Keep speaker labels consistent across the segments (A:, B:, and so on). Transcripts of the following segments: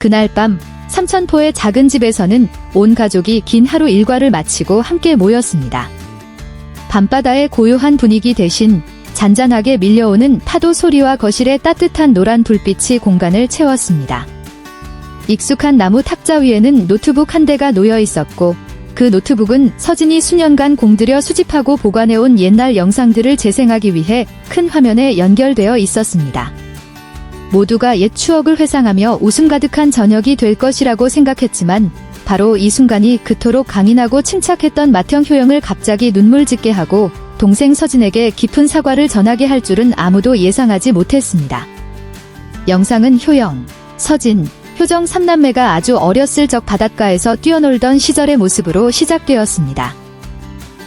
A: 그날 밤 삼천포의 작은 집에서는 온 가족이 긴 하루 일과를 마치고 함께 모였습니다. 밤바다의 고요한 분위기 대신 잔잔하게 밀려오는 파도 소리와 거실의 따뜻한 노란 불빛이 공간을 채웠습니다. 익숙한 나무 탁자 위에는 노트북 한 대가 놓여 있었고, 그 노트북은 서진이 수년간 공들여 수집하고 보관해온 옛날 영상들을 재생하기 위해 큰 화면에 연결되어 있었습니다. 모두가 옛 추억을 회상하며 웃음 가득한 저녁이 될 것이라고 생각했지만, 바로 이 순간이 그토록 강인하고 침착했던 맏형 효영을 갑자기 눈물 짓게 하고 동생 서진에게 깊은 사과를 전하게 할 줄은 아무도 예상하지 못했습니다. 영상은 효영, 서진, 효정 3남매가 아주 어렸을 적 바닷가에서 뛰어놀던 시절의 모습으로 시작되었습니다.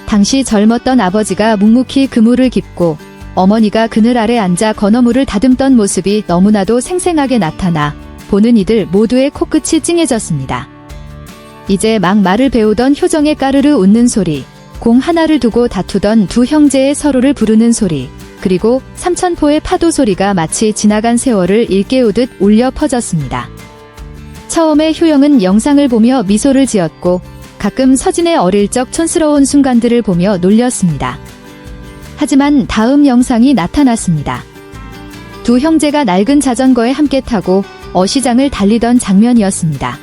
A: 당시 젊었던 아버지가 묵묵히 그물을 깁고 어머니가 그늘 아래 앉아 건어물을 다듬던 모습이 너무나도 생생하게 나타나 보는 이들 모두의 코끝이 찡해졌습니다. 이제 막 말을 배우던 효정의 까르르 웃는 소리, 공 하나를 두고 다투던 두 형제의 서로를 부르는 소리, 그리고 삼천포의 파도 소리가 마치 지나간 세월을 일깨우듯 울려 퍼졌습니다. 처음에 효영은 영상을 보며 미소를 지었고 가끔 서진의 어릴 적 촌스러운 순간들을 보며 놀렸습니다. 하지만 다음 영상이 나타났습니다. 두 형제가 낡은 자전거에 함께 타고 어시장을 달리던 장면이었습니다.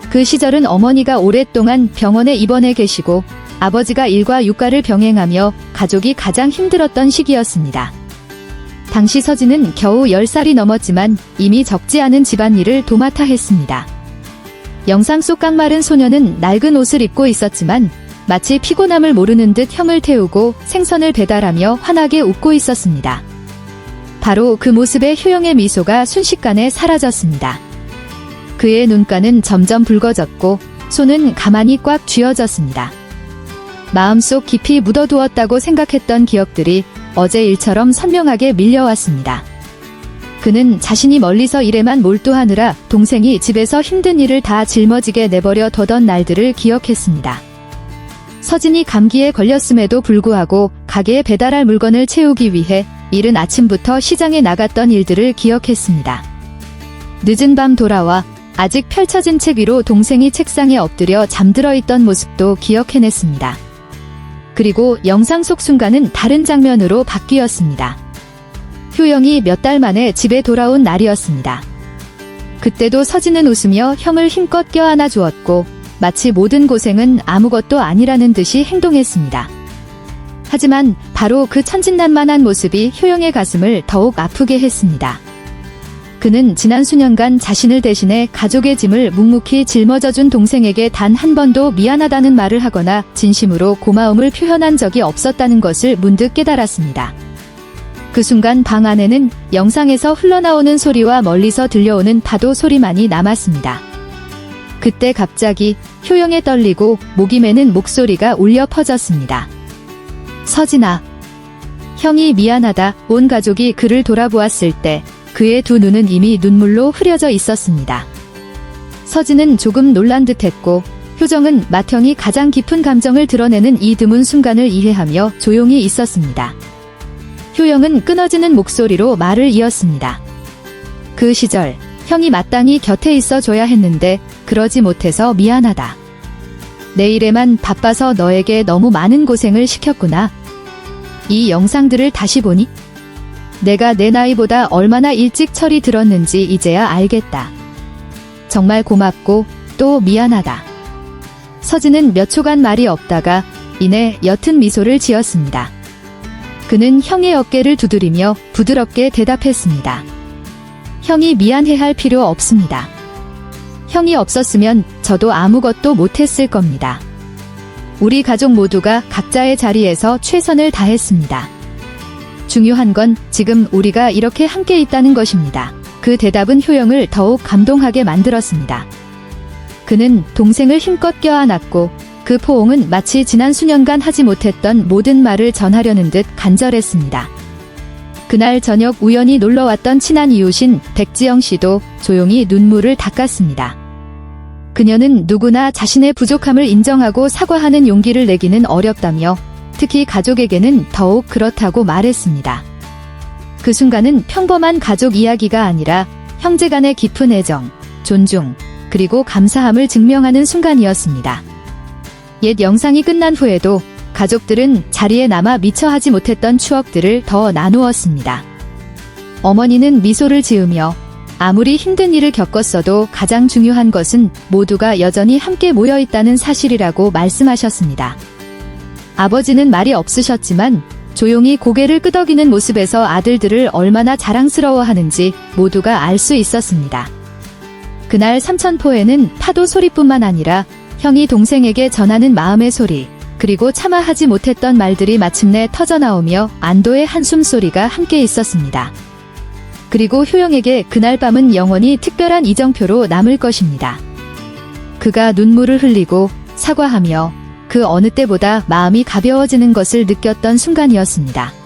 A: 그 시절은 어머니가 오랫동안 병원에 입원해 계시고 아버지가 일과 육가를 병행하며 가족이 가장 힘들었던 시기였습니다. 당시 서진은 겨우 10살이 넘었지만 이미 적지 않은 집안일을 도맡아 했습니다. 영상 속 깡마른 소녀는 낡은 옷을 입고 있었지만 마치 피곤함을 모르는 듯 형을 태우고 생선을 배달하며 환하게 웃고 있었습니다. 바로 그 모습에 효영의 미소가 순식간에 사라졌습니다. 그의 눈가는 점점 붉어졌고 손은 가만히 꽉 쥐어졌습니다. 마음속 깊이 묻어두었다고 생각했던 기억들이 어제 일처럼 선명하게 밀려왔습니다. 그는 자신이 멀리서 일에만 몰두하느라 동생이 집에서 힘든 일을 다 짊어지게 내버려 둬던 날들을 기억했습니다. 서진이 감기에 걸렸음에도 불구하고 가게에 배달할 물건을 채우기 위해 이른 아침부터 시장에 나갔던 일들을 기억했습니다. 늦은 밤 돌아와 아직 펼쳐진 책 위로 동생이 책상에 엎드려 잠들어 있던 모습도 기억해냈습니다. 그리고 영상 속 순간은 다른 장면으로 바뀌었습니다. 효영이 몇 달 만에 집에 돌아온 날이었습니다. 그때도 서진은 웃으며 형을 힘껏 껴안아 주었고 마치 모든 고생은 아무것도 아니라는 듯이 행동했습니다. 하지만 바로 그 천진난만한 모습이 효영의 가슴을 더욱 아프게 했습니다. 그는 지난 수년간 자신을 대신해 가족의 짐을 묵묵히 짊어져준 동생에게 단 한 번도 미안하다는 말을 하거나 진심으로 고마움을 표현한 적이 없었다는 것을 문득 깨달았습니다. 그 순간 방 안에는 영상에서 흘러나오는 소리와 멀리서 들려오는 파도 소리만이 남았습니다. 그때 갑자기 효영의 떨리고 목이 메는 목소리가 울려 퍼졌습니다. 서진아. 형이 미안하다. 온 가족이 그를 돌아보았을 때 그의 두 눈은 이미 눈물로 흐려져 있었습니다. 서진은 조금 놀란 듯했고 효정은 맏형이 가장 깊은 감정을 드러내는 이 드문 순간을 이해하며 조용히 있었습니다. 효영은 끊어지는 목소리로 말을 이었습니다. 그 시절 형이 마땅히 곁에 있어줘야 했는데 그러지 못해서 미안하다. 내 일에만 바빠서 너에게 너무 많은 고생을 시켰구나. 이 영상들을 다시 보니 내가 내 나이보다 얼마나 일찍 철이 들었는지 이제야 알겠다. 정말 고맙고 또 미안하다. 서진은 몇 초간 말이 없다가 이내 옅은 미소를 지었습니다. 그는 형의 어깨를 두드리며 부드럽게 대답했습니다. 형이 미안해할 필요 없습니다. 형이 없었으면 저도 아무것도 못했을 겁니다. 우리 가족 모두가 각자의 자리에서 최선을 다했습니다. 중요한 건 지금 우리가 이렇게 함께 있다는 것입니다. 그 대답은 효영을 더욱 감동하게 만들었습니다. 그는 동생을 힘껏 껴안았고 그 포옹은 마치 지난 수년간 하지 못했던 모든 말을 전하려는 듯 간절했습니다. 그날 저녁 우연히 놀러왔던 친한 이웃인 백지영 씨도 조용히 눈물을 닦았습니다. 그녀는 누구나 자신의 부족함을 인정하고 사과하는 용기를 내기는 어렵다며 특히 가족에게는 더욱 그렇다고 말했습니다. 그 순간은 평범한 가족 이야기가 아니라 형제간의 깊은 애정, 존중, 그리고 감사함을 증명하는 순간이었습니다. 옛 영상이 끝난 후에도 가족들은 자리에 남아 미처 하지 못했던 추억들을 더 나누었습니다. 어머니는 미소를 지으며 아무리 힘든 일을 겪었어도 가장 중요한 것은 모두가 여전히 함께 모여 있다는 사실이라고 말씀하셨습니다. 아버지는 말이 없으셨지만 조용히 고개를 끄덕이는 모습에서 아들들을 얼마나 자랑스러워하는지 모두가 알 수 있었습니다. 그날 삼천포에는 파도 소리뿐만 아니라 형이 동생에게 전하는 마음의 소리, 그리고 차마 하지 못했던 말들이 마침내 터져나오며 안도의 한숨소리가 함께 있었습니다. 그리고 효영에게 그날 밤은 영원히 특별한 이정표로 남을 것입니다. 그가 눈물을 흘리고 사과하며 그 어느 때보다 마음이 가벼워지는 것을 느꼈던 순간이었습니다.